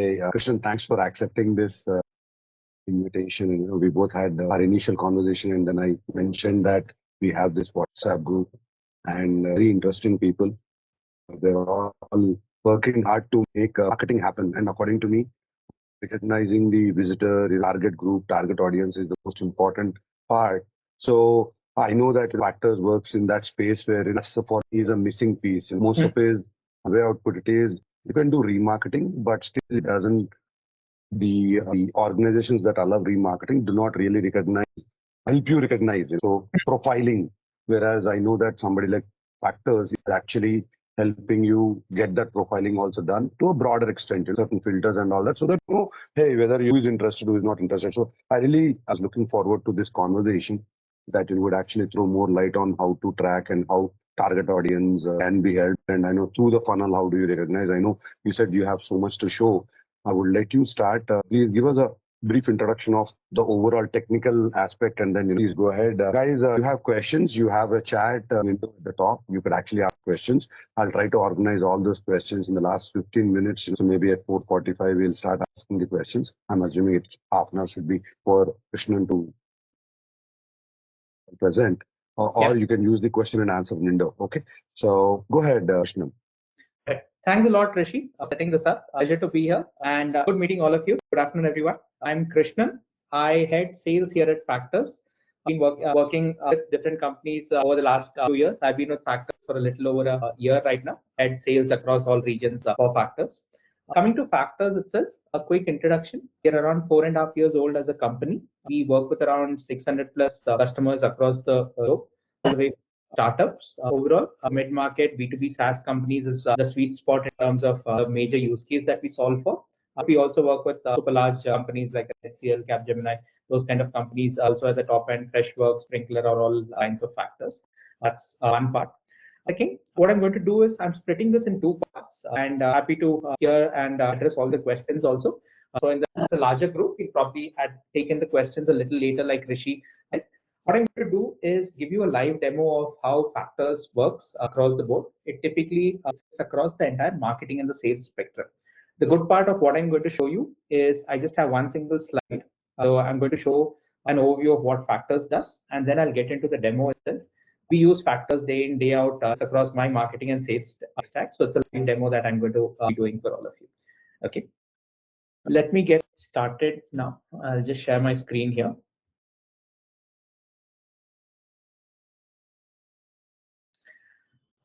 Hey, Krishnan, thanks for accepting this invitation. We both had our initial conversation, and then I mentioned that we have this WhatsApp group and very interesting people. They're all working hard to make marketing happen. And according to me, recognizing the visitor, the target group, target audience is the most important part. So I know that Factors works in that space where that's for is a missing piece. Most of it, the way I would put it is, you can do remarketing, but still it doesn't. The organizations that allow remarketing do not really help you recognize it. So profiling, whereas I know that somebody like Factors is actually helping you get that profiling also done to a broader extent, certain filters and all that, so that you know, hey, whether you is interested or is not interested. So I really was looking forward to this conversation that you would actually throw more light on how to track and how target audience can be helped. And I know through the funnel, how do you recognize? I know you said you have so much to show. I would let you start. Please give us a brief introduction of the overall technical aspect, and then please go ahead. Guys, you have questions, you have a chat window at the top. You could actually ask questions. I'll try to organize all those questions in the last 15 minutes. So maybe at 4:45, we'll start asking the questions. I'm assuming it's half an hour should be for Krishnan to present, or you can use the question and answer window. Okay, so go ahead, Krishnan. Thanks a lot, Rishi, for setting this up. Pleasure to be here and good meeting all of you. Good afternoon, everyone. I'm Krishnan. I head sales here at Factors. I've been working with different companies over the last 2 years. I've been with Factors for a little over a year right now. Head sales across all regions for Factors. Coming to Factors itself, a quick introduction. We're around 4.5 years old as a company. We work with around 600 plus customers across the globe, all the way startups overall. Mid-market B2B SaaS companies is the sweet spot in terms of the major use case that we solve for. We also work with super large companies like HCL, Capgemini, those kind of companies. Also at the top end, Freshworks, Sprinkler are all lines of Factors. That's one part. Second, what I'm going to do is I'm splitting this in 2 parts, and happy to hear and address all the questions also. So in the larger group, we probably had taken the questions a little later, like Rishi. What I'm going to do is give you a live demo of how Factors works across the board. It typically sits across the entire marketing and the sales spectrum. The good part of what I'm going to show you is I just have one single slide. So I'm going to show an overview of what Factors does, and then I'll get into the demo itself. We use Factors day in, day out across my marketing and sales stack. So it's a live demo that I'm going to be doing for all of you. Okay. Let me get started now. I'll just share my screen here.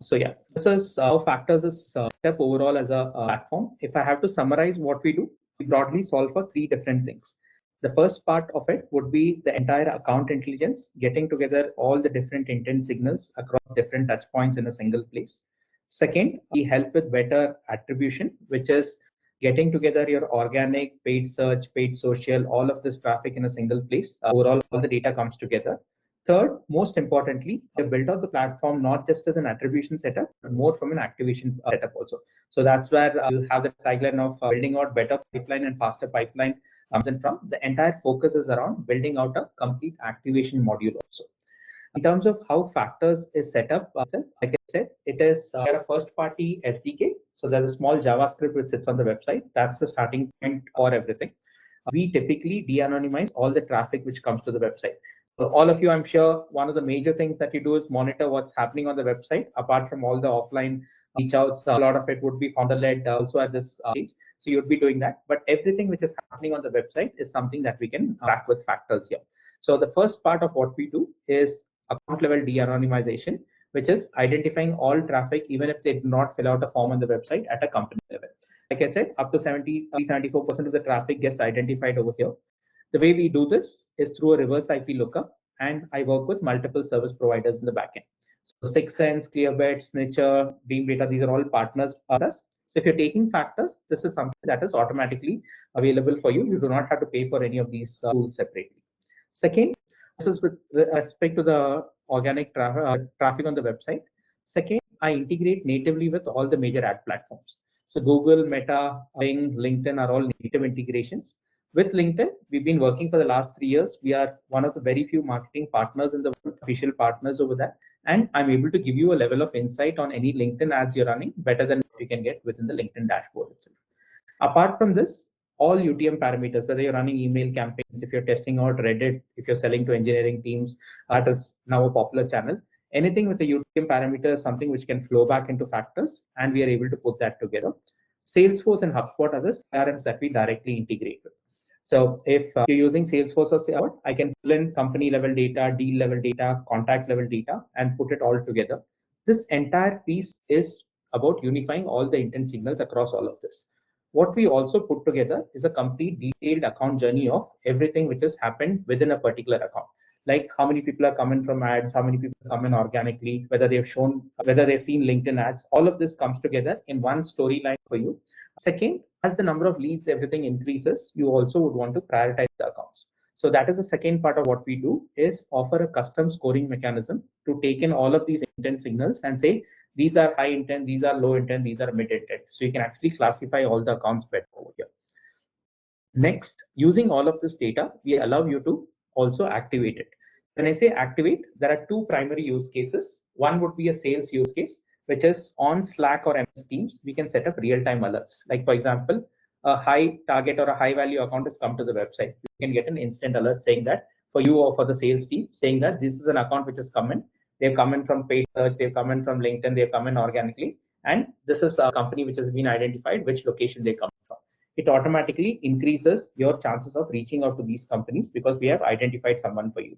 So yeah, this is how Factors is set up overall as a platform. If I have to summarize what we do, we broadly solve for 3 different things. The first part of it would be the entire account intelligence, getting together all the different intent signals across different touch points in a single place. Second, we help with better attribution, which is getting together your organic, paid search, paid social, all of this traffic in a single place. Overall, all the data comes together. Third, most importantly, we built out the platform not just as an attribution setup, but more from an activation setup also. So that's where you'll have the tagline of building out better pipeline and faster pipeline comes in from. The entire focus is around building out a complete activation module also. In terms of how Factors is set up, like I said, it is a first-party SDK. So there's a small JavaScript which sits on the website. That's the starting point for everything. We typically de-anonymize all the traffic which comes to the website. So all of you, I'm sure one of the major things that you do is monitor what's happening on the website. Apart from all the offline reach outs, a lot of it would be founder-led also at this stage. So you would be doing that. But everything which is happening on the website is something that we can track with Factors here. So the first part of what we do is account level de-anonymization, which is identifying all traffic, even if they do not fill out a form on the website at a company level. Like I said, up to 74% of the traffic gets identified over here. The way we do this is through a reverse IP lookup, and I work with multiple service providers in the backend. So 6sense, Clearbit, Snitcher, Dream Data, these are all partners of us. So if you're taking Factors, this is something that is automatically available for you. You do not have to pay for any of these tools separately. Second, this is with respect to the organic traffic on the website. Second, I integrate natively with all the major ad platforms. So Google, Meta, Bing, LinkedIn are all native integrations. With LinkedIn, we've been working for the last 3 years. We are one of the very few marketing partners in the world, official partners over there. And I'm able to give you a level of insight on any LinkedIn ads you're running better than what you can get within the LinkedIn dashboard itself. Apart from this, all UTM parameters, whether you're running email campaigns, if you're testing out Reddit, if you're selling to engineering teams, that is now a popular channel. Anything with the UTM parameter is something which can flow back into Factors, and we are able to put that together. Salesforce and HubSpot are the CRMs that we directly integrate with. So if you're using Salesforce or HubSpot, I can pull in company level data, deal level data, contact level data, and put it all together. This entire piece is about unifying all the intent signals across all of this. What we also put together is a complete detailed account journey of everything which has happened within a particular account. Like how many people are coming from ads, how many people come in organically, whether they've seen LinkedIn ads. All of this comes together in one storyline for you. Second, as the number of leads, everything increases, you also would want to prioritize the accounts. So that is the second part of what we do, is offer a custom scoring mechanism to take in all of these intent signals and say, these are high intent, these are low intent, these are mid intent. So you can actually classify all the accounts better over here. Next, using all of this data, we allow you to also activate it. When I say activate, there are two primary use cases. One would be a sales use case, which is on Slack or MS Teams, we can set up real-time alerts. Like for example, a high target or a high value account has come to the website. You can get an instant alert saying that for you or for the sales team, saying that this is an account which has come in. They've come in from paid search, they've come in from LinkedIn, they've come in organically. And this is a company which has been identified, which location they come from. It automatically increases your chances of reaching out to these companies because we have identified someone for you.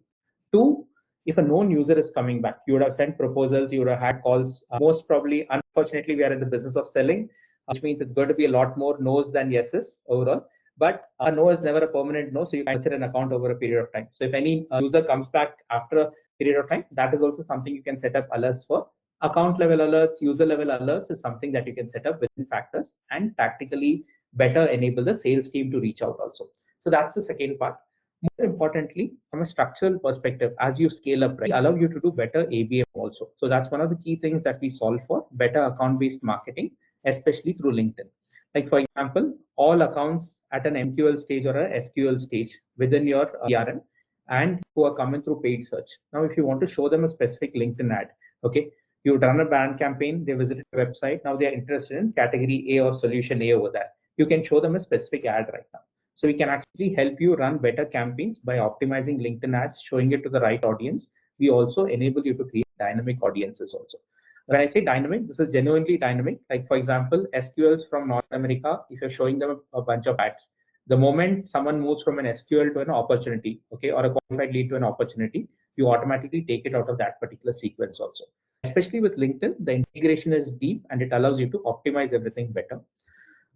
Two, if a known user is coming back, you would have sent proposals, you would have had calls. Most probably, unfortunately, we are in the business of selling, which means it's going to be a lot more no's than yeses overall. But a no is never a permanent no, so you can nurture an account over a period of time. So if any user comes back after a period of time, that is also something you can set up alerts for. Account level alerts, user level alerts is something that you can set up within Factors and tactically better enable the sales team to reach out also. So that's the second part. More importantly, from a structural perspective, as you scale up, right, allow you to do better ABM also. So that's one of the key things that we solve for, better account-based marketing, especially through LinkedIn. Like for example, all accounts at an MQL stage or a SQL stage within your CRM and who are coming through paid search. Now, if you want to show them a specific LinkedIn ad, okay, you run a brand campaign, they visited the website, now they're interested in category A or solution A over there. You can show them a specific ad right now. So we can actually help you run better campaigns by optimizing LinkedIn ads, showing it to the right audience. We also enable you to create dynamic audiences also. When I say dynamic, this is genuinely dynamic. Like for example, SQLs from North America, if you're showing them a bunch of ads, the moment someone moves from an SQL to an opportunity, okay, or a qualified lead to an opportunity, you automatically take it out of that particular sequence also. Especially with LinkedIn, the integration is deep and it allows you to optimize everything better.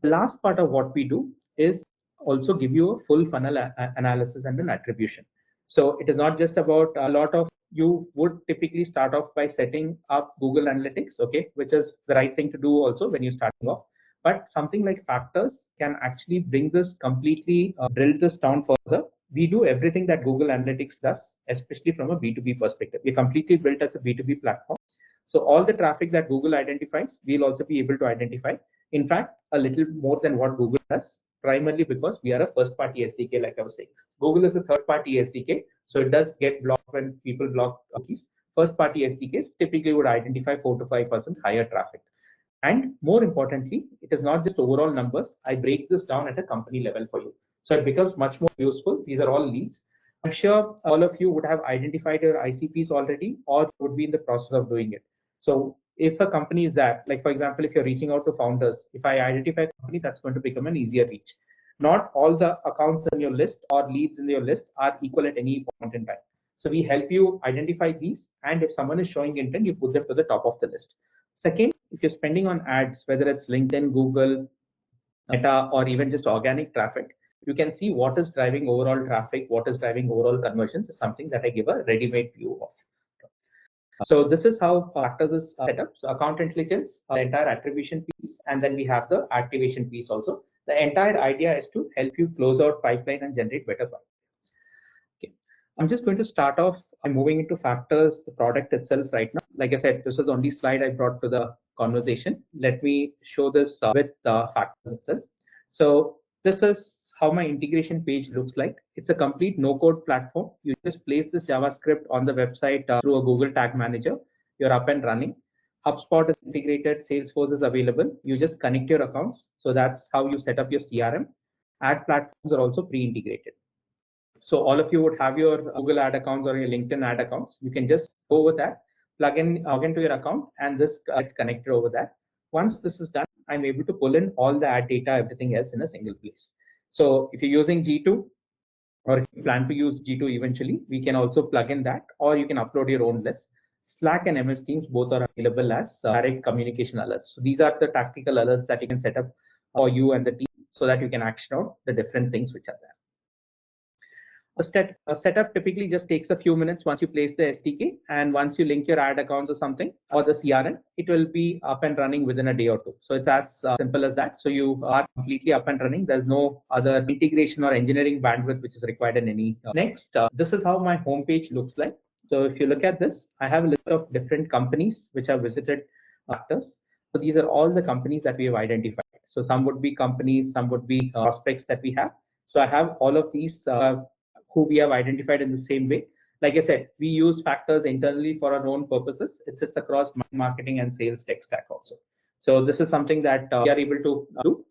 The last part of what we do is also give you a full funnel analysis and an attribution. So it is not just about a lot of, you would typically start off by setting up Google Analytics, okay, which is the right thing to do also when you're starting off. But something like Factors can actually bring this completely, drill this down further. We do everything that Google Analytics does, especially from a B2B perspective. We're completely built as a B2B platform. So all the traffic that Google identifies, we'll also be able to identify. In fact, a little more than what Google does, primarily because we are a first-party SDK, like I was saying. Google is a third-party SDK, so it does get blocked when people block cookies. First-party SDKs typically would identify 4 to 5% higher traffic. And more importantly, it is not just overall numbers. I break this down at a company level for you. So it becomes much more useful. These are all leads. I'm sure all of you would have identified your ICPs already or would be in the process of doing it. So if a company is that, like for example, if you're reaching out to founders, if I identify a company, that's going to become an easier reach. Not all the accounts in your list or leads in your list are equal at any point in time. So we help you identify these, and if someone is showing intent, you put them to the top of the list. Second, if you're spending on ads, whether it's LinkedIn, Google, Meta, or even just organic traffic, you can see what is driving overall traffic, what is driving overall conversions is something that I give a ready-made view of. So this is how Factors is set up. So account intelligence, the entire attribution piece, and then we have the activation piece also. The entire idea is to help you close out pipeline and generate better pipeline. Okay. I'm just going to start off by moving into Factors, the product itself right now. Like I said, this was the only slide I brought to the conversation. Let me show this with Factors itself. So this is how my integration page looks like. It's a complete no-code platform. You just place this JavaScript on the website through a Google Tag Manager. You're up and running. HubSpot is integrated, Salesforce is available. You just connect your accounts. So that's how you set up your CRM. Ad platforms are also pre-integrated. So all of you would have your Google ad accounts or your LinkedIn ad accounts. You can just go over that, log into your account, and this gets connected over that. Once this is done, I'm able to pull in all the ad data, everything else in a single place. So if you're using G2, or if you plan to use G2 eventually, we can also plug in that, or you can upload your own list. Slack and MS Teams both are available as direct communication alerts. So these are the tactical alerts that you can set up for you and the team so that you can action out the different things which are there. A setup typically just takes a few minutes once you place the SDK, and once you link your ad accounts or something or the CRM, it will be up and running within a day or two. So it's as simple as that. So you are completely up and running. There's no other integration or engineering bandwidth which is required in any. Next, this is how my homepage looks like. So if you look at this, I have a list of different companies which have visited Factors. So these are all the companies that we have identified. So some would be companies, some would be prospects that we have. So I have all of these who we have identified in the same way. Like I said, we use Factors internally for our own purposes. It sits across marketing and sales tech stack also. So this is something that we are able to do.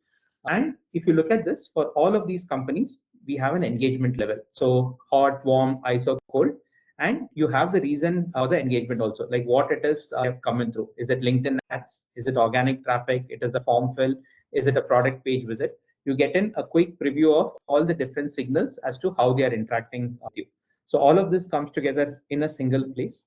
And if you look at this, for all of these companies, we have an engagement level. So hot, warm, ice or cold. And you have the reason for the engagement also, like what it is coming through. Is it LinkedIn ads? Is it organic traffic? It is a form fill? Is it a product page visit? You get in a quick preview of all the different signals as to how they are interacting with you. So all of this comes together in a single place.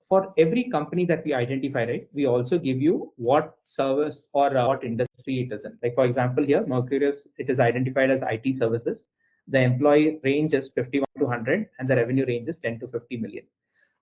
For every company that we identify, right, we also give you what service or what industry it is in. Like for example, here, Mercurius, it is identified as IT services. The employee range is 51 to 100 and the revenue range is 10 to 50 million.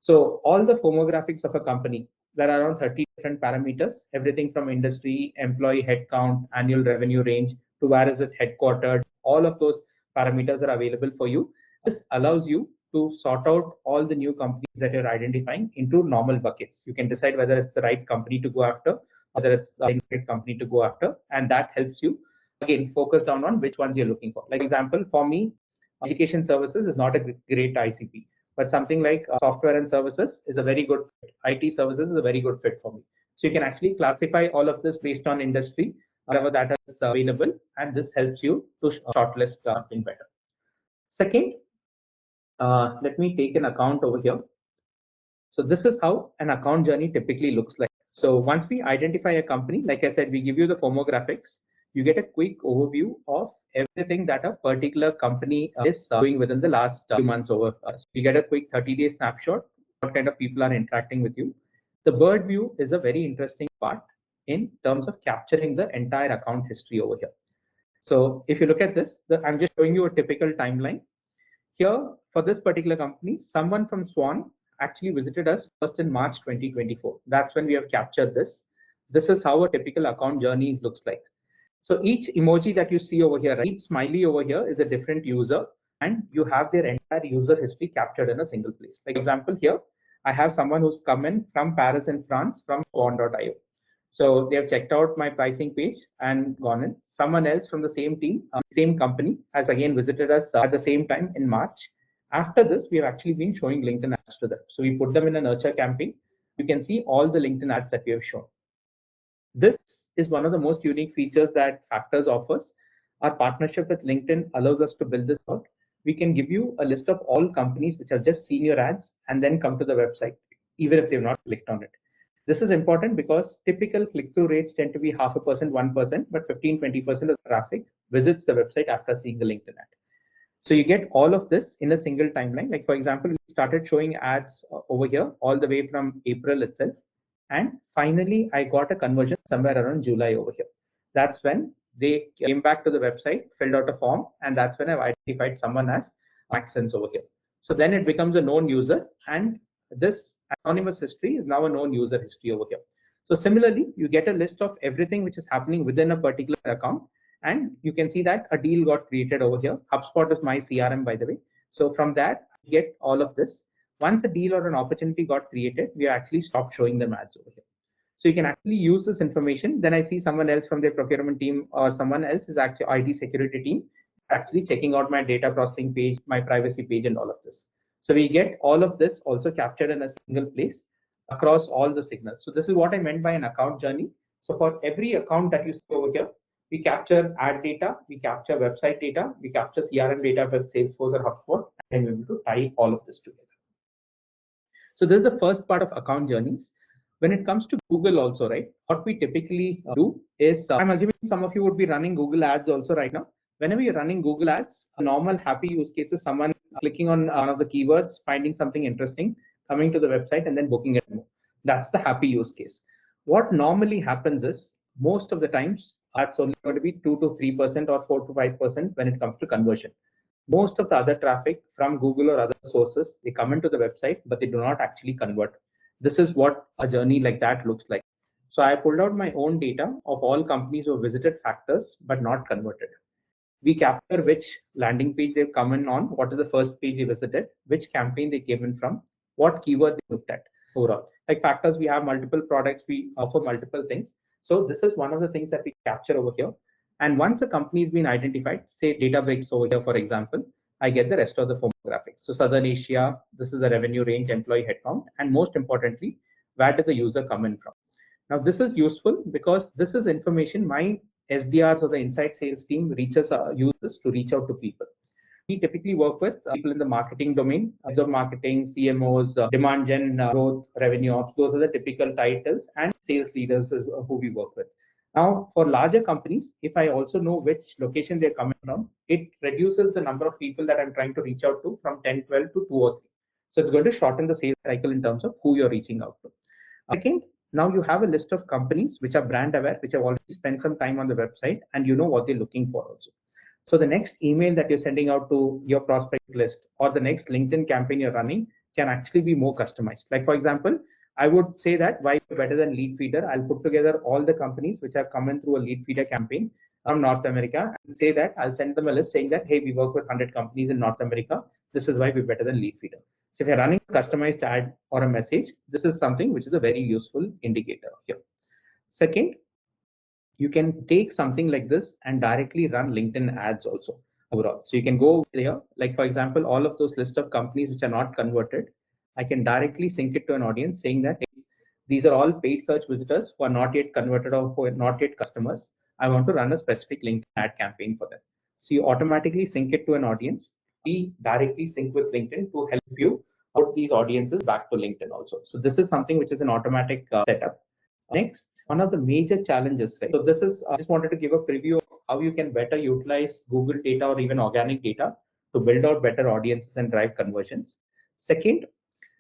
So all the firmographics of a company, there are around 30 different parameters, everything from industry, employee headcount, annual revenue range, to where is it headquartered. All of those parameters are available for you. This allows you to sort out all the new companies that you're identifying into normal buckets. You can decide whether it's the right company to go after, whether it's the right company to go after, and that helps you again focus down on which ones you're looking for. Like example, for me, education services is not a great ICP, but something like software and services is a very good fit. IT services is a very good fit for me. So you can actually classify all of this based on industry, whatever that is available, and this helps you to shortlist something better. Second, let me take an account over here. So this is how an account journey typically looks like. So once we identify a company, like I said, we give you the firmographics. You get a quick overview of everything that a particular company is doing within the last few months over. So you get a quick 30-day snapshot, what kind of people are interacting with you. The bird view is a very interesting part in terms of capturing the entire account history over here. So if you look at this, I'm just showing you a typical timeline. Here, for this particular company, someone from Swan actually visited us first in March 2024. That's when we have captured this. This is how a typical account journey looks like. So each emoji that you see over here, each smiley over here is a different user, and you have their entire user history captured in a single place. Like example here, I have someone who's come in from Paris in France from Swan.io. So they have checked out my pricing page and gone in. Someone else from the same team, same company, has again visited us at the same time in March. After this, we have actually been showing LinkedIn ads to them. So we put them in a nurture campaign. You can see all the LinkedIn ads that we have shown. This is one of the most unique features that Factors offers. Our partnership with LinkedIn allows us to build this out. We can give you a list of all companies which have just seen your ads and then come to the website, even if they've not clicked on it. This is important because typical click-through rates tend to be 0.5%, 1%, but 15-20% of traffic visits the website after seeing the LinkedIn ad. So you get all of this in a single timeline. Like for example, we started showing ads over here all the way from April itself. And finally, I got a conversion somewhere around July over here. That's when they came back to the website, filled out a form, and that's when I've identified someone as Maxence over here. So then it becomes a known user, and this anonymous history is now a known user history over here. So similarly, you get a list of everything which is happening within a particular account, and you can see that a deal got created over here. HubSpot is my CRM, by the way. So from that, you get all of this. Once a deal or an opportunity got created, we actually stopped showing them ads over here. So you can actually use this information. Then I see someone else from their procurement team or someone else is actually IT security team actually checking out my data processing page, my privacy page, and all of this. So we get all of this also captured in a single place. across all the signals. So this is what I meant by an account journey. So for every account that you see over here, we capture ad data, we capture website data, we capture CRM data with Salesforce or HubSpot, and we're able to tie all of this together. So this is the first part of account journeys. When it comes to Google also, right, what we typically do is, I'm assuming some of you would be running Google ads also right now. Whenever you're running Google ads, a normal happy use case is someone clicking on one of the keywords, finding something interesting, coming to the website and then booking it more. That's the happy use case. What normally happens is, most of the times, that's only going to be 2 to 3% or 4 to 5% when it comes to conversion. Most of the other traffic from Google or other sources, they come into the website, but they do not actually convert. This is what a journey like that looks like. So I pulled out my own data of all companies who visited Factors but not converted. We capture which landing page they've come in on, what is the first page they visited, which campaign they came in from, what keyword they looked at overall. Like Factors, we have multiple products, we offer multiple things. So this is one of the things that we capture over here. And once a company has been identified, say Databricks over here, for example, I get the rest of the firmographics. So Southern Asia, this is the revenue range, employee headcount, and most importantly, where did the user come in from? Now, this is useful because this is information my SDRs or the inside sales team uses to reach out to people. We typically work with people in the marketing domain, heads of marketing, CMOs, demand gen, growth, revenue ops. Those are the typical titles, and sales leaders is who we work with. Now, for larger companies, if I also know which location they're coming from, it reduces the number of people that I'm trying to reach out to from 10, 12 to 2 or 3. So it's going to shorten the sales cycle in terms of who you're reaching out to. Second, now you have a list of companies which are brand aware, which have already spent some time on the website, and you know what they're looking for also. So the next email that you're sending out to your prospect list or the next LinkedIn campaign you're running can actually be more customized. Like, for example, I would say that why better than lead feeder, I'll put together all the companies which have come in through a lead feeder campaign from North America and say that I'll send them a list saying that, hey, we work with 100 companies in North America. This is why we're better than lead feeder. So if you're running a customized ad or a message, this is something which is a very useful indicator here. Second, you can take something like this and directly run LinkedIn ads also overall. So you can go there, like for example, all of those list of companies which are not converted, I can directly sync it to an audience saying that, hey, these are all paid search visitors who are not yet converted or who are not yet customers. I want to run a specific LinkedIn ad campaign for them. So you automatically sync it to an audience. We directly sync with LinkedIn to help you out these audiences back to LinkedIn also. So this is something which is an automatic setup. Next, one of the major challenges, right? So this is, I just wanted to give a preview of how you can better utilize Google data or even organic data to build out better audiences and drive conversions. Second,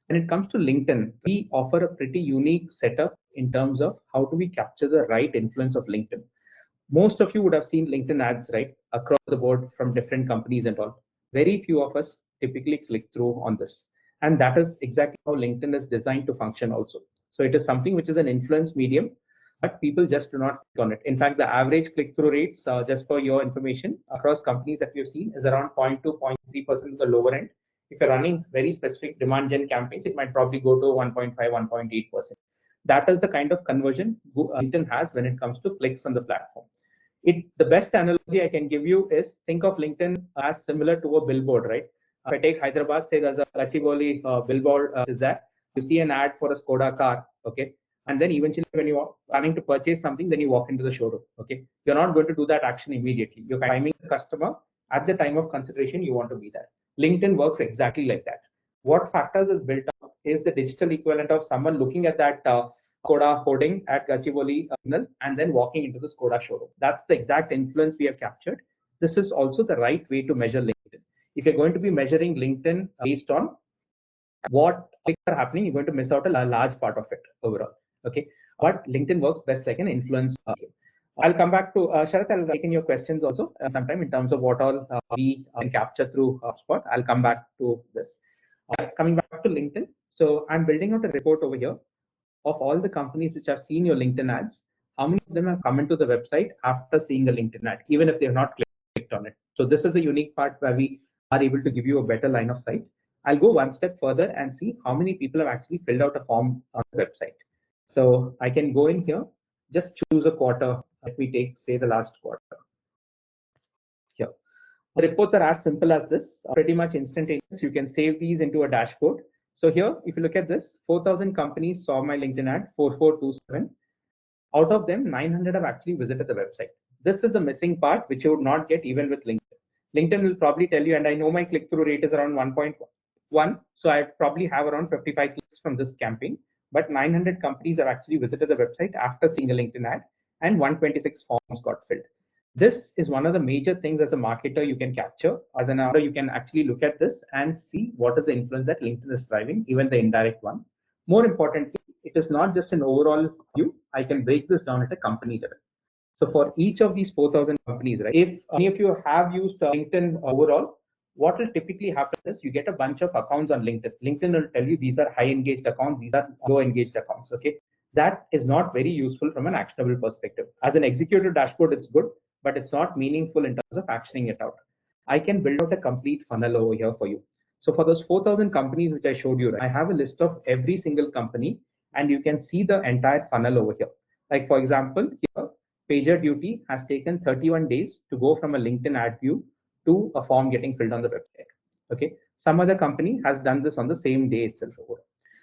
when it comes to LinkedIn, we offer a pretty unique setup in terms of how do we capture the right influence of LinkedIn. Most of you would have seen LinkedIn ads, right, across the board from different companies and all. Very few of us typically click through on this. And that is exactly how LinkedIn is designed to function also. So it is something which is an influence medium, but people just do not click on it. In fact, the average click-through rates, just for your information, across companies that we've seen is around 0.2, 0.3% to the lower end. If you're running very specific demand gen campaigns, it might probably go to 1.5, 1.8%. That is the kind of conversion LinkedIn has when it comes to clicks on the platform. The best analogy I can give you is think of LinkedIn as similar to a billboard, right? If I take Hyderabad, say there's a Gachibowli billboard is there. You see an ad for a Skoda car, okay? And then eventually when you are planning to purchase something, then you walk into the showroom, okay? You're not going to do that action immediately. You're timing the customer at the time of consideration you want to be there. LinkedIn works exactly like that. What Factors is built up is the digital equivalent of someone looking at that Skoda hoarding at Gachibowli and then walking into the Skoda showroom. That's the exact influence we have captured. This is also the right way to measure LinkedIn. If you're going to be measuring LinkedIn based on what clicks are happening, you're going to miss out a large part of it overall. Okay, but LinkedIn works best like an influence. I'll come back to Sharath. I'll take in your questions also sometime in terms of what all we can capture through HubSpot. I'll come back to this. Coming back to LinkedIn. So I'm building out a report over here of all the companies which have seen your LinkedIn ads. How many of them have come into the website after seeing the LinkedIn ad, even if they have not clicked on it? So this is the unique part where we are able to give you a better line of sight. I'll go one step further and see how many people have actually filled out a form on the website. So I can go in here, just choose a quarter. Let me take, say, the last quarter. Here. The reports are as simple as this, pretty much instantaneous. You can save these into a dashboard. So here, if you look at this, 4,000 companies saw my LinkedIn ad, 4427. Out of them, 900 have actually visited the website. This is the missing part, which you would not get even with LinkedIn. LinkedIn will probably tell you, and I know my click-through rate is around 1.1, so I probably have around 55 clicks from this campaign, but 900 companies have actually visited the website after seeing a LinkedIn ad, and 126 forms got filled. This is one of the major things as a marketer you can capture. As an author, you can actually look at this and see what is the influence that LinkedIn is driving, even the indirect one. More importantly, it is not just an overall view. I can break this down at a company level. So for each of these 4,000 companies, right, if any of you have used LinkedIn overall, what will typically happen is you get a bunch of accounts on LinkedIn. LinkedIn will tell you these are high engaged accounts, these are low engaged accounts. Okay, that is not very useful from an actionable perspective. As an executive dashboard, it's good, but it's not meaningful in terms of actioning it out. I can build out a complete funnel over here for you. So for those 4,000 companies which I showed you, right, I have a list of every single company, and you can see the entire funnel over here. Like for example, here, PagerDuty has taken 31 days to go from a LinkedIn ad view to a form getting filled on the website. Okay, some other company has done this on the same day itself.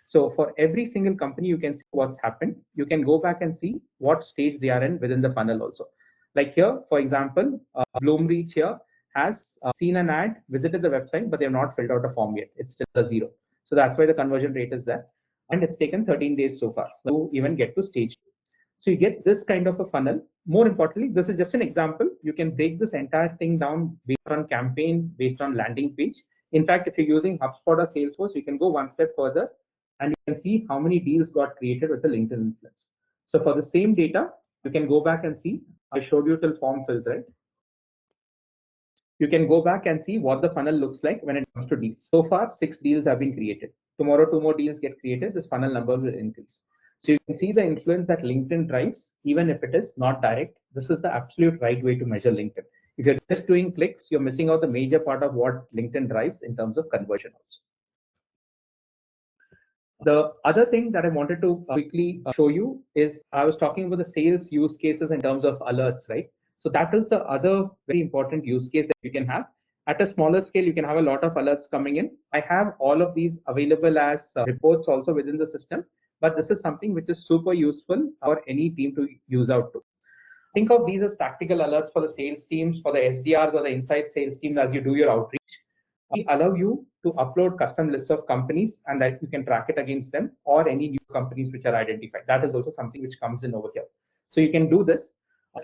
So for every single company, you can see what's happened. You can go back and see what stage they are in within the funnel also. Like here, for example, Bloomreach here has seen an ad, visited the website, but they have not filled out a form yet. It's still a 0. So that's why the conversion rate is there. And it's taken 13 days so far to even get to stage 2. So you get this kind of a funnel. More importantly, this is just an example. You can break this entire thing down based on campaign, based on landing page. In fact, if you're using HubSpot or Salesforce, you can go one step further and you can see how many deals got created with the LinkedIn influence. So for the same data, you can go back and see. I showed you till form fills, right? You can go back and see what the funnel looks like when it comes to deals. So far, 6 deals have been created. Tomorrow, 2 more deals get created. This funnel number will increase. So you can see the influence that LinkedIn drives, even if it is not direct. This is the absolute right way to measure LinkedIn. If you're just doing clicks, you're missing out the major part of what LinkedIn drives in terms of conversion also. The other thing that I wanted to quickly show you is I was talking about the sales use cases in terms of alerts, right? So that is the other very important use case that you can have. At a smaller scale, you can have a lot of alerts coming in. I have all of these available as reports also within the system, but this is something which is super useful for any team to use out to. Think of these as tactical alerts for the sales teams, for the SDRs or the inside sales team as you do your outreach. We allow you to upload custom lists of companies and that you can track it against them or any new companies which are identified. That is also something which comes in over here. So you can do this.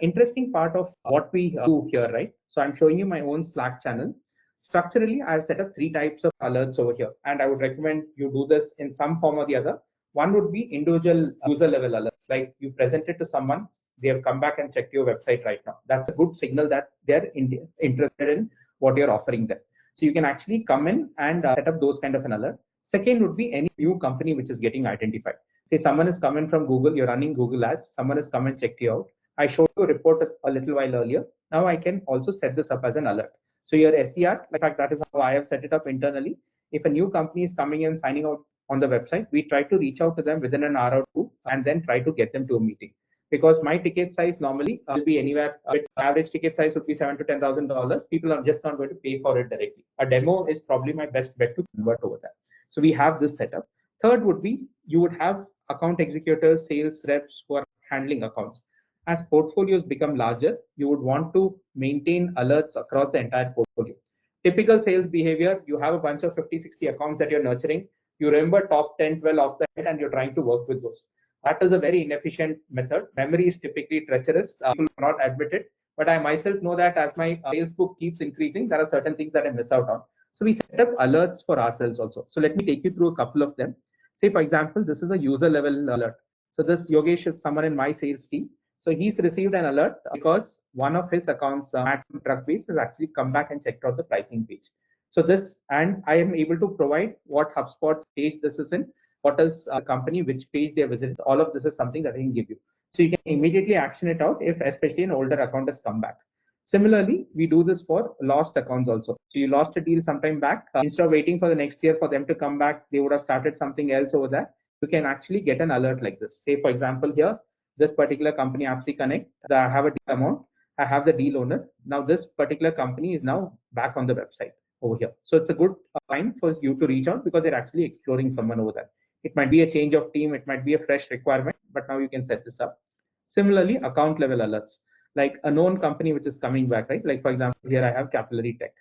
Interesting part of what we do here, right? So I'm showing you my own Slack channel. Structurally, I've set up 3 types of alerts over here, and I would recommend you do this in some form or the other. One would be individual user level alerts, like you present it to someone, they have come back and checked your website right now. That's a good signal that they're interested in what you're offering them. So you can actually come in and set up those kind of an alert. Second would be any new company which is getting identified. Say someone is coming from Google, you're running Google ads, someone has come and checked you out. I showed you a report a little while earlier. Now I can also set this up as an alert. So your SDR, in fact, that is how I have set it up internally. If a new company is coming and signing out on the website, we try to reach out to them within an hour or two and then try to get them to a meeting. Because my ticket size normally will be anywhere, average ticket size would be $7,000 to $10,000. People are just not going to pay for it directly. A demo is probably my best bet to convert over that. So we have this setup. Third would be you would have account executors, sales reps who are handling accounts. As portfolios become larger, you would want to maintain alerts across the entire portfolio. Typical sales behavior, you have a bunch of 50, 60 accounts that you're nurturing. You remember top 10, 12 off the head and you're trying to work with those. That is a very inefficient method. Memory is typically treacherous. People will not admit it. But I myself know that as my sales book keeps increasing, there are certain things that I miss out on. So we set up alerts for ourselves also. So let me take you through a couple of them. Say, for example, this is a user level alert. So this Yogesh is someone in my sales team. So he's received an alert because one of his accounts, truck base, has actually come back and checked out the pricing page. So this, and I am able to provide what HubSpot page this is in, what is a company, which page they have visited. All of this is something that I can give you. So you can immediately action it out if especially an older account has come back. Similarly, we do this for lost accounts also. So you lost a deal sometime back. Instead of waiting for the next year for them to come back, they would have started something else over there. You can actually get an alert like this. Say, for example, here, this particular company, Appsy Connect, I have a deal amount. I have the deal owner. Now this particular company is now back on the website. over here. So it's a good time for you to reach out because they're actually exploring someone over there. It might be a change of team, it might be a fresh requirement, but now you can set this up. Similarly, account level alerts, like a known company which is coming back, right? Like for example, here I have Capillary Tech.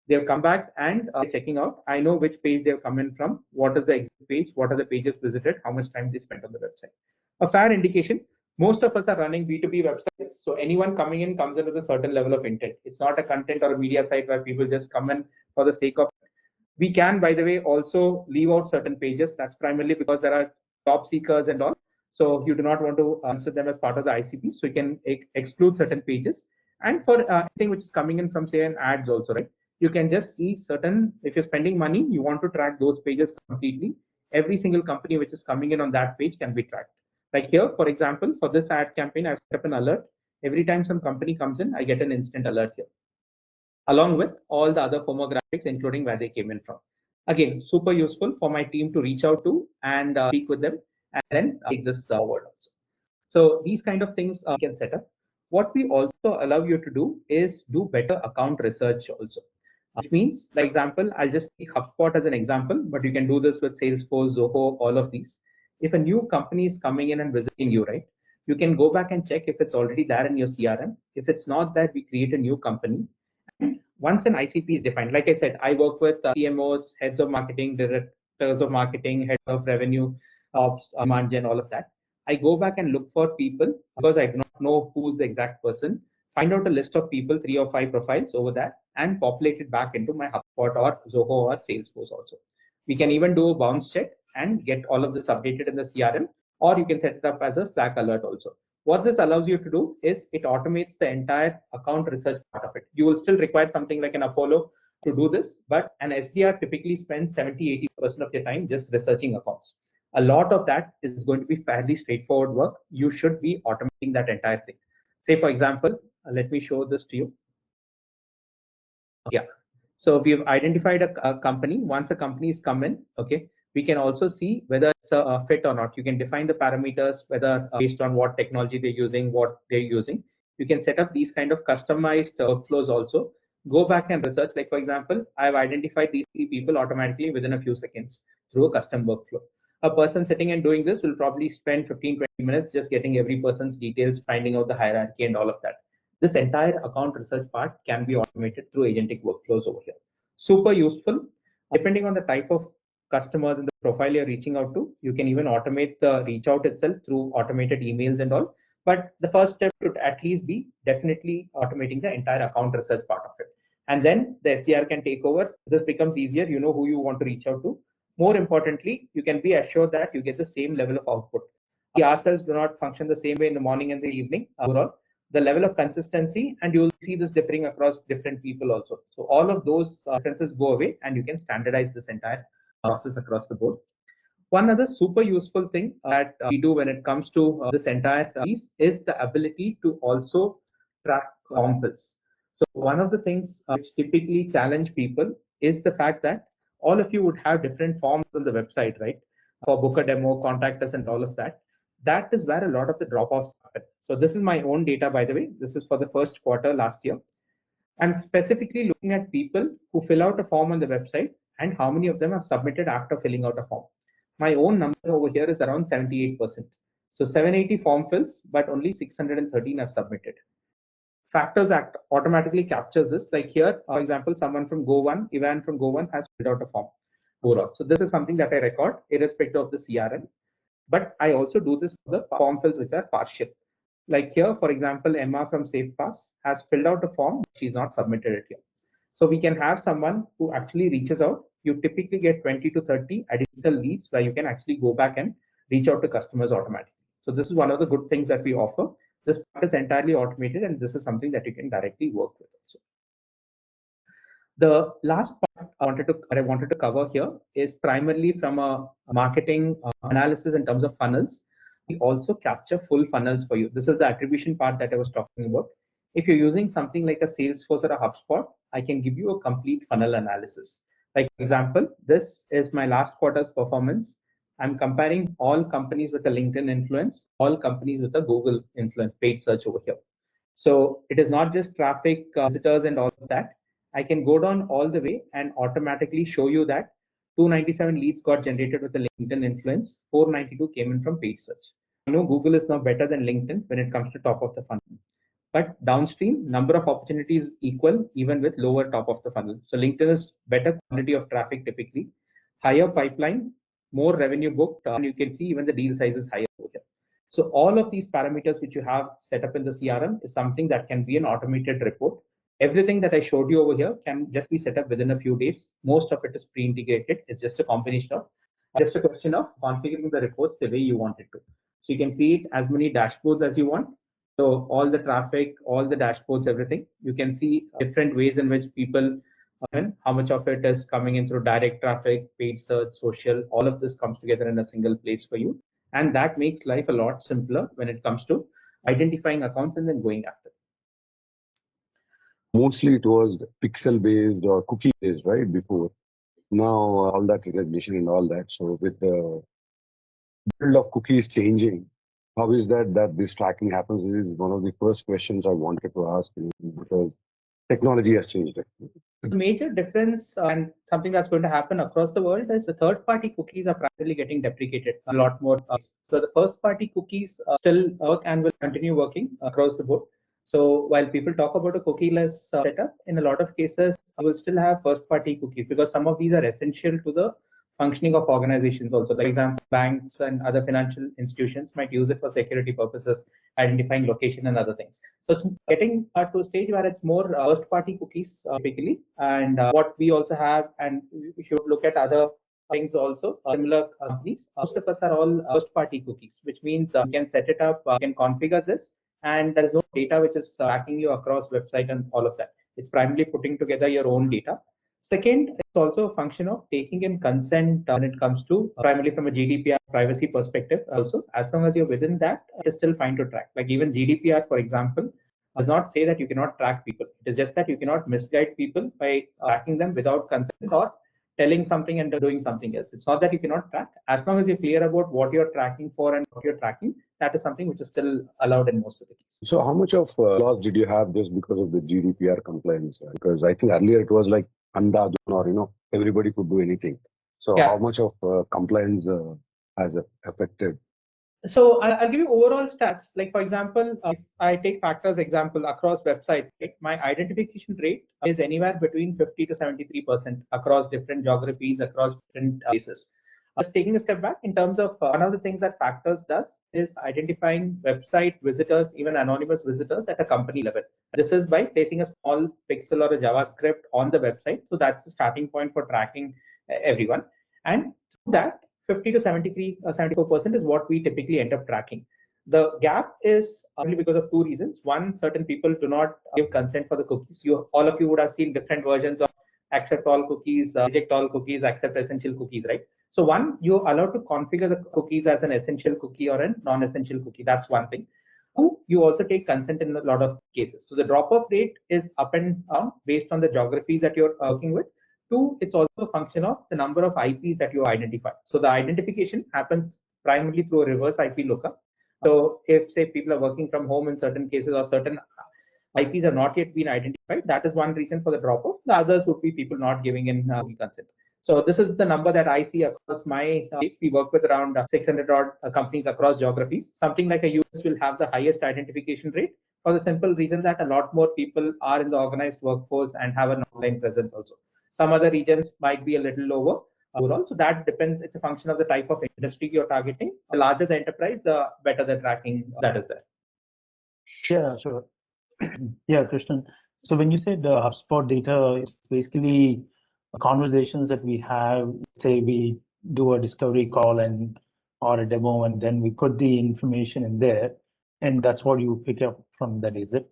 They have come back and checking out. I know which page they have come in from, what is the exit page, what are the pages visited, how much time they spent on the website. A fair indication. Most of us are running B2B websites, so anyone coming in comes in with a certain level of intent. It's not a content or a media site where people just come in for the sake of. We can, by the way, also leave out certain pages. That's primarily because there are job seekers and all. So you do not want to answer them as part of the ICP. So you can exclude certain pages. And for anything which is coming in from, say, an ads also, right? You can just see certain, if you're spending money, you want to track those pages completely. Every single company which is coming in on that page can be tracked. Like here, for example, for this ad campaign, I've set up an alert. Every time some company comes in, I get an instant alert here, along with all the other firmographics, including where they came in from. Again, super useful for my team to reach out to and speak with them and then take this forward also. So these kind of things you can set up. What we also allow you to do is do better account research also. Which means, like example, I'll just take HubSpot as an example, but you can do this with Salesforce, Zoho, all of these. If a new company is coming in and visiting you, right, you can go back and check if it's already there in your CRM. If it's not there, we create a new company. Once an ICP is defined, like I said, I work with CMOs, heads of marketing, directors of marketing, head of revenue, ops, demand gen, all of that. I go back and look for people because I do not know who's the exact person. Find out a list of people, 3 or 5 profiles over that, and populate it back into my HubSpot or Zoho or Salesforce also. We can even do a bounce check and get all of this updated in the CRM, or you can set it up as a Slack alert also. What this allows you to do is it automates the entire account research part of it. You will still require something like an Apollo to do this, but an SDR typically spends 70-80% of their time just researching accounts. A lot of that is going to be fairly straightforward work. You should be automating that entire thing. Say, for example, let me show this to you. Yeah. So we've identified a company. Once a company is come in, okay, we can also see whether it's a fit or not. You can define the parameters, whether based on what technology they're using, what they're using. You can set up these kind of customized workflows also. Go back and research. Like for example, I've identified these 3 people automatically within a few seconds through a custom workflow. A person sitting and doing this will probably spend 15-20 minutes just getting every person's details, finding out the hierarchy and all of that. This entire account research part can be automated through agentic workflows over here. Super useful. Depending on the type of customers and the profile you're reaching out to, you can even automate the reach out itself through automated emails and all. But the first step should at least be definitely automating the entire account research part of it. And then the SDR can take over. This becomes easier. You know who you want to reach out to. More importantly, you can be assured that you get the same level of output. We ourselves do not function the same way in the morning and the evening overall. The level of consistency, and you'll see this differing across different people also. So all of those differences go away and you can standardize this entire process across the board. One other super useful thing that we do when it comes to this entire piece is the ability to also track form fills. So one of the things which typically challenge people is the fact that all of you would have different forms on the website, right? For book a demo, contact us, and all of that. That is where a lot of the drop-offs happen. So this is my own data, by the way. This is for the first quarter last year. I'm specifically looking at people who fill out a form on the website and how many of them have submitted after filling out a form. My own number over here is around 78%. So 780 form fills, but only 613 have submitted. Factors Act automatically captures this. Like here, for example, someone from Go1, Ivan from Go1 has filled out a form overall. So this is something that I record irrespective of the CRM. But I also do this for the form fills which are partial. Like here, for example, Emma from SafePass has filled out a form, but she's not submitted it here. So we can have someone who actually reaches out. You typically get 20 to 30 additional leads where you can actually go back and reach out to customers automatically. So this is one of the good things that we offer. This part is entirely automated, and this is something that you can directly work with also. The last part I wanted to cover here is primarily from a marketing analysis in terms of funnels. We also capture full funnels for you. This is the attribution part that I was talking about. If you're using something like a Salesforce or a HubSpot, I can give you a complete funnel analysis. Like for example, this is my last quarter's performance. I'm comparing all companies with a LinkedIn influence, all companies with a Google influence, paid search over here. So it is not just traffic, visitors, and all of that. I can go down all the way and automatically show you that 297 leads got generated with the LinkedIn influence, 492 came in from paid search. I know Google is now better than LinkedIn when it comes to top of the funnel. But downstream, number of opportunities equal even with lower top of the funnel. So LinkedIn is better quality of traffic typically, higher pipeline, more revenue booked, and you can see even the deal size is higher over here. So all of these parameters which you have set up in the CRM is something that can be an automated report. Everything that I showed you over here can just be set up within a few days. Most of it is pre-integrated. It's just a combination of, just a question of configuring the reports the way you want it to. So you can create as many dashboards as you want. So all the traffic, all the dashboards, everything, you can see different ways in which people, how much of it is coming in through direct traffic, paid search, social, all of this comes together in a single place for you. And that makes life a lot simpler when it comes to identifying accounts and then going after. Mostly it was pixel based or cookie based, right? Before. Now all that recognition and all that. So with the build of cookies changing, how is that this tracking happens? This is one of the first questions I wanted to ask you because technology has changed it. The major difference and something that's going to happen across the world is the third-party cookies are primarily getting deprecated a lot more. So the first-party cookies still work and will continue working across the board. So while people talk about a cookie-less setup, in a lot of cases, you will still have first-party cookies because some of these are essential to the functioning of organizations also. For example, banks and other financial institutions might use it for security purposes, identifying location and other things. So it's getting to a stage where it's more first-party cookies typically. And what we also have, and we should look at other things also, similar companies. Most of us are all first-party cookies, which means you can set it up, you can configure this, and there is no data which is tracking you across website and all of that. It's primarily putting together your own data. Second, it's also a function of taking in consent when it comes to primarily from a GDPR privacy perspective. Also, as long as you're within that, it is still fine to track. Like even GDPR, for example, does not say that you cannot track people. It is just that you cannot misguide people by tracking them without consent or telling something and doing something else. It's not that you cannot track. As long as you're clear about what you're tracking for and what you're tracking, that is something which is still allowed in most of the cases. So how much of loss did you have just because of the GDPR compliance? Because I think earlier it was like andadun or everybody could do anything. So Yeah. how much of compliance has affected? So I'll give you overall stats. Like for example, if I take Factors example across websites, right, my identification rate is anywhere between 50 to 73% across different geographies, across different places. Just taking a step back in terms of one of the things that Factors does is identifying website visitors, even anonymous visitors at a company level. This is by placing a small pixel or a JavaScript on the website. So that's the starting point for tracking everyone. And through that, 50 to 73, 74% is what we typically end up tracking. The gap is only because of two reasons. One, certain people do not give consent for the cookies. All of you would have seen different versions of accept all cookies, reject all cookies, accept essential cookies, right? So one, you're allowed to configure the cookies as an essential cookie or a non-essential cookie. That's one thing. Two, you also take consent in a lot of cases. So the drop-off rate is up and down based on the geographies that you're working with. Two, it's also a function of the number of IPs that you identify. So the identification happens primarily through a reverse IP lookup. So if say people are working from home in certain cases or certain IPs have not yet been identified, that is one reason for the drop off. The others would be people not giving in consent. So this is the number that I see across my case. We work with around 600 odd companies across geographies. Something like a US will have the highest identification rate for the simple reason that a lot more people are in the organized workforce and have an online presence also. Some other regions might be a little lower overall. So that depends. It's a function of the type of industry you're targeting. The larger the enterprise, the better the tracking that is there. Yeah, sure. Yeah, Krishnan. So when you say the HubSpot data, it's basically conversations that we have. Say we do a discovery call or a demo, and then we put the information in there, and that's what you pick up from that, is it?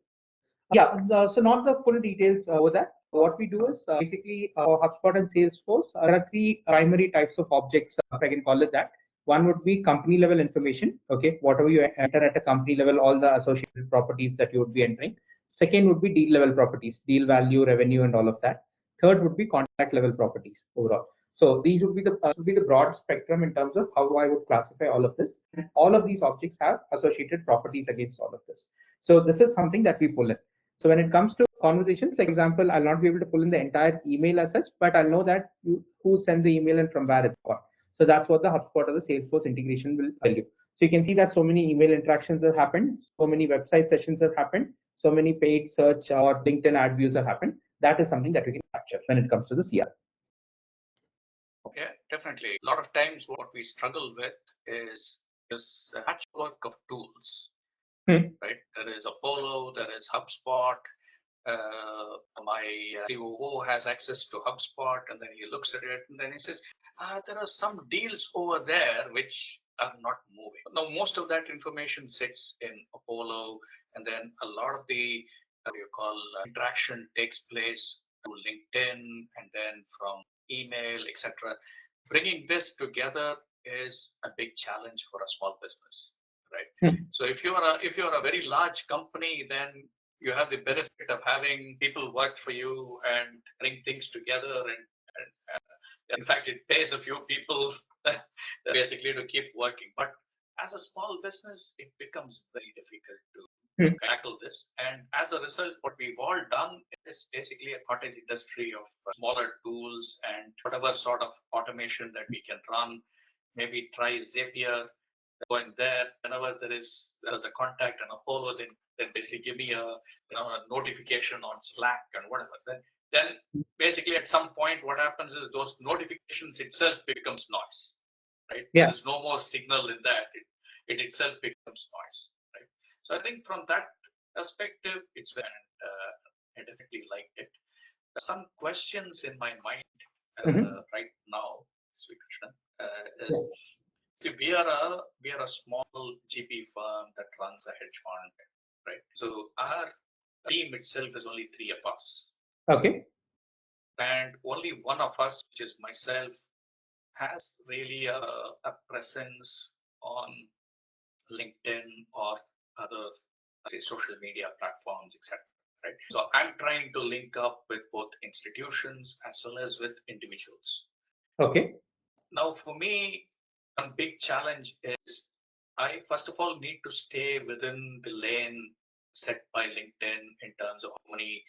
Yeah, so not the full details over that. What we do is basically HubSpot and Salesforce. There are three primary types of objects, if I can call it that. One would be company level information. Okay, whatever you enter at a company level, all the associated properties that you would be entering. Second would be deal level properties, deal value, revenue, and all of that. Third would be contract level properties overall. So these would be the broad spectrum in terms of how I would classify all of this. And all of these objects have associated properties against all of this. So this is something that we pull in. So when it comes to conversations, like example, I'll not be able to pull in the entire email as such, but I'll know that who sent the email and from where it's got. So that's what the HubSpot or the Salesforce integration will tell you. So you can see that so many email interactions have happened, so many website sessions have happened, so many paid search or LinkedIn ad views have happened. That is something that we can capture when it comes to the CR. Yeah, definitely. A lot of times what we struggle with is this patchwork of tools, right? There is Apollo, there is HubSpot. My COO has access to HubSpot, and then he looks at it and then he says, there are some deals over there which are not moving. Now, most of that information sits in Apollo, and then a lot of the interaction takes place through LinkedIn and then from email, etc. Bringing this together is a big challenge for a small business, right? So if you're a very large company, then you have the benefit of having people work for you and bring things together, and in fact, it pays a few people basically to keep working. But as a small business, it becomes very difficult to tackle this. And as a result, what we've all done is basically a cottage industry of smaller tools and whatever sort of automation that we can run. Maybe try Zapier, going there whenever there is a contact and Apollo, then basically give me a notification on Slack and whatever. Then basically at some point what happens is those notifications itself becomes noise, right? Yeah. There's no more signal in that. It itself becomes noise, right? So I think from that perspective, it's very, I definitely liked it. Some questions in my mind right now, Sri Krishnan, is. See, we are a small GP firm that runs a hedge fund, right? So our team itself is only 3 of us. Okay. And only one of us, which is myself, has really a presence on LinkedIn or other, say, social media platforms, etc. Right? So I'm trying to link up with both institutions as well as with individuals. Okay. Now, for me, a big challenge is I first of all need to stay within the lane set by LinkedIn in terms of how many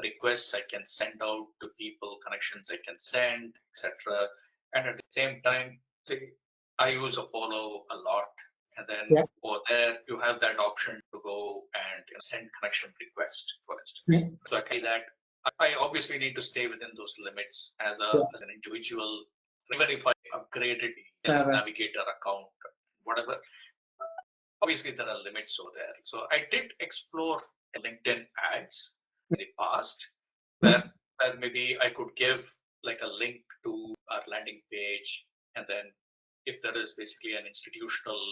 requests I can send out to people, connections I can send, etc. And at the same time, say, I use Apollo a lot, and then over there you have that option to go and send connection request, for instance. So I carry that. I obviously need to stay within those limits as an individual. Even if I upgraded the Navigator account, whatever, obviously there are limits over there. So I did explore LinkedIn ads in the past, where maybe I could give like a link to our landing page, and then if there is basically an institutional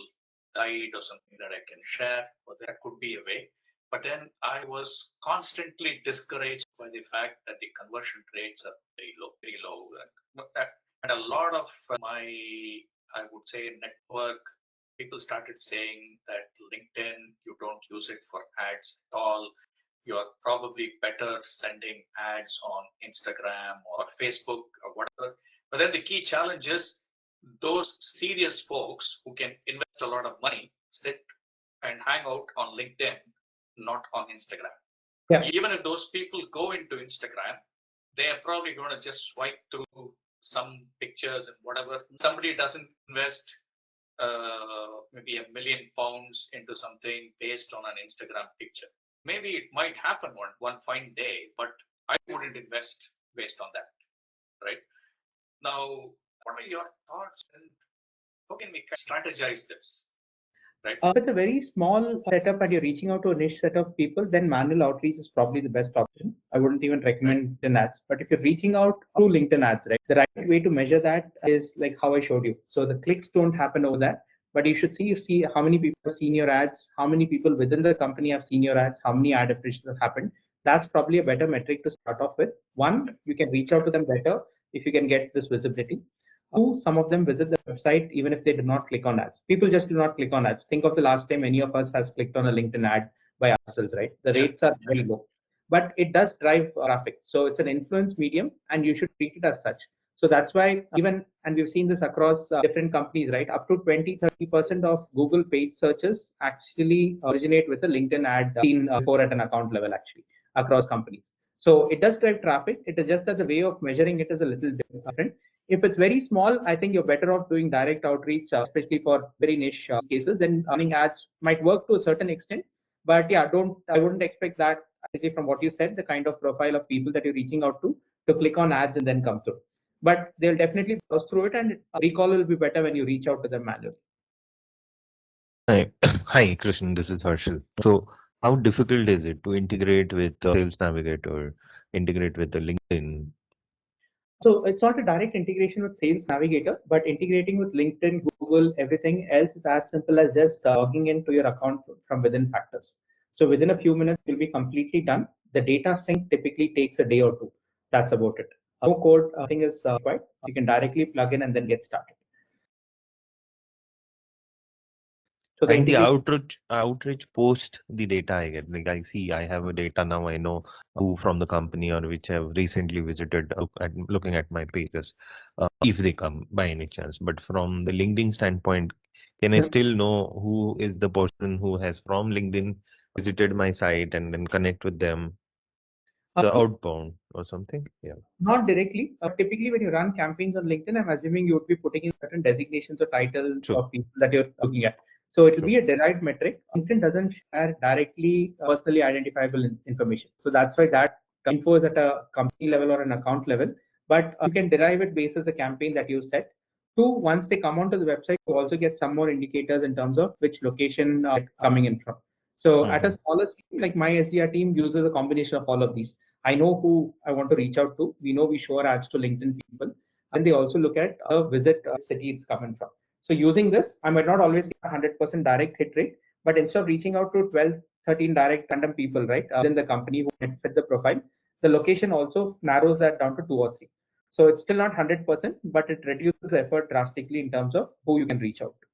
guide or something that I can share, or that could be a way. But then I was constantly discouraged by the fact that the conversion rates are very low. And a lot of my, I would say, network, people started saying that LinkedIn, you don't use it for ads at all. You're probably better sending ads on Instagram or Facebook or whatever. But then the key challenge is those serious folks who can invest a lot of money sit and hang out on LinkedIn, not on Instagram. Yeah. Even if those people go into Instagram, they are probably going to just swipe through some pictures and whatever. Somebody doesn't invest maybe £1 million into something based on an Instagram picture. Maybe it might happen one fine day, but I wouldn't invest based on that, right? Now, what are your thoughts and how can we strategize this? Right. If it's a very small setup and you're reaching out to a niche set of people, then manual outreach is probably the best option. I wouldn't even recommend LinkedIn ads. But if you're reaching out through LinkedIn ads, right, the right way to measure that is like how I showed you. So the clicks don't happen over that, but you should see how many people have seen your ads, how many people within the company have seen your ads, how many ad applications have happened. That's probably a better metric to start off with. One, you can reach out to them better if you can get this visibility. Two, some of them visit the website even if they do not click on ads. People just do not click on ads. Think of the last time any of us has clicked on a LinkedIn ad by ourselves, right? The rates are very low, but it does drive traffic. So it's an influence medium and you should treat it as such. So that's why even, and we've seen this across different companies, right? Up to 20-30% of Google paid searches actually originate with a LinkedIn ad seen before at an account level actually. across companies. So it does drive traffic. It is just that the way of measuring it is a little different. If it's very small, I think you're better off doing direct outreach, especially for very niche cases. Then running ads might work to a certain extent. But yeah, I wouldn't expect that, actually, from what you said, the kind of profile of people that you're reaching out to click on ads and then come through. But they'll definitely browse through it, and recall will be better when you reach out to them manually. Hi, hi, Krishnan. This is Harshal. So, how difficult is it to integrate with Sales Navigator, integrate with the LinkedIn? So it's not a direct integration with Sales Navigator, but integrating with LinkedIn, Google, everything else is as simple as just logging into your account from within Factors. So within a few minutes, you'll be completely done. The data sync typically takes a day or two. That's about it. No code thing is required. You can directly plug in and then get started. So the And the integration outreach post the data I get. Like I see, I have a data now. I know who from the company or which have recently visited, looking at my pages, if they come by any chance. But from the LinkedIn standpoint, can I still know who is the person who has from LinkedIn visited my site and then connect with them? The outbound or something? Yeah. Not directly. Typically, when you run campaigns on LinkedIn, I'm assuming you would be putting in certain designations or titles Sure. of people that you're looking at. So it will Sure. be a derived metric. LinkedIn doesn't share directly personally identifiable information. So that's why that info is at a company level or an account level. But you can derive it based on the campaign that you set. Two, once they come onto the website, you also get some more indicators in terms of which location coming in from. So at a smaller scale, like my SDR team uses a combination of all of these. I know who I want to reach out to. We know we show our ads to LinkedIn people. And they also look at a visit city it's coming from. So using this, I might not always get 100% direct hit rate, but instead of reaching out to 12, 13 direct random people, right, within the company who might fit the profile, the location also narrows that down to 2 or 3. So it's still not 100%, but it reduces the effort drastically in terms of who you can reach out to.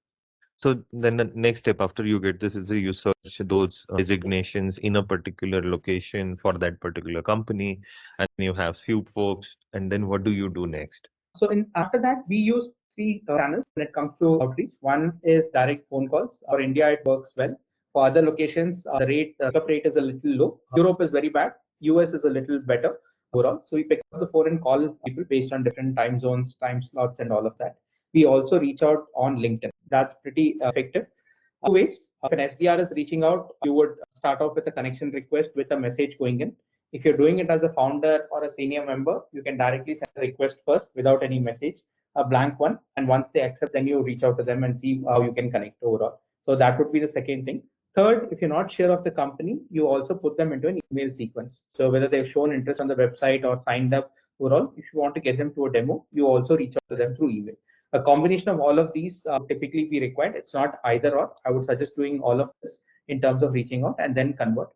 So then the next step after you get this is you search those designations in a particular location for that particular company, and you have few folks, and then what do you do next? So after that, we use 3 channels when it comes to outreach. One is direct phone calls. For India, it works well. For other locations, the pickup rate is a little low. Europe is very bad. US is a little better overall. So we pick up the phone and call people based on different time zones, time slots, and all of that. We also reach out on LinkedIn. That's pretty effective. Two ways. If an SDR is reaching out, you would start off with a connection request with a message going in. If you're doing it as a founder or a senior member, you can directly send a request first without any message, a blank one. And once they accept, then you reach out to them and see how you can connect overall. So that would be the second thing. Third, if you're not sure of the company, you also put them into an email sequence. So whether they've shown interest on the website or signed up overall, if you want to get them to a demo, you also reach out to them through email. A combination of all of these typically be required. It's not either or. I would suggest doing all of this in terms of reaching out and then convert.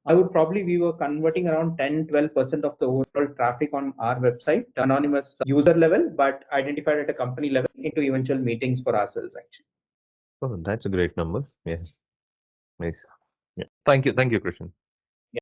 We were converting around 10-12% of the overall traffic on our website, anonymous user level, but identified at a company level into eventual meetings for ourselves, actually. Oh, that's a great number. Yes. Nice. Yeah. Thank you, Krishnan.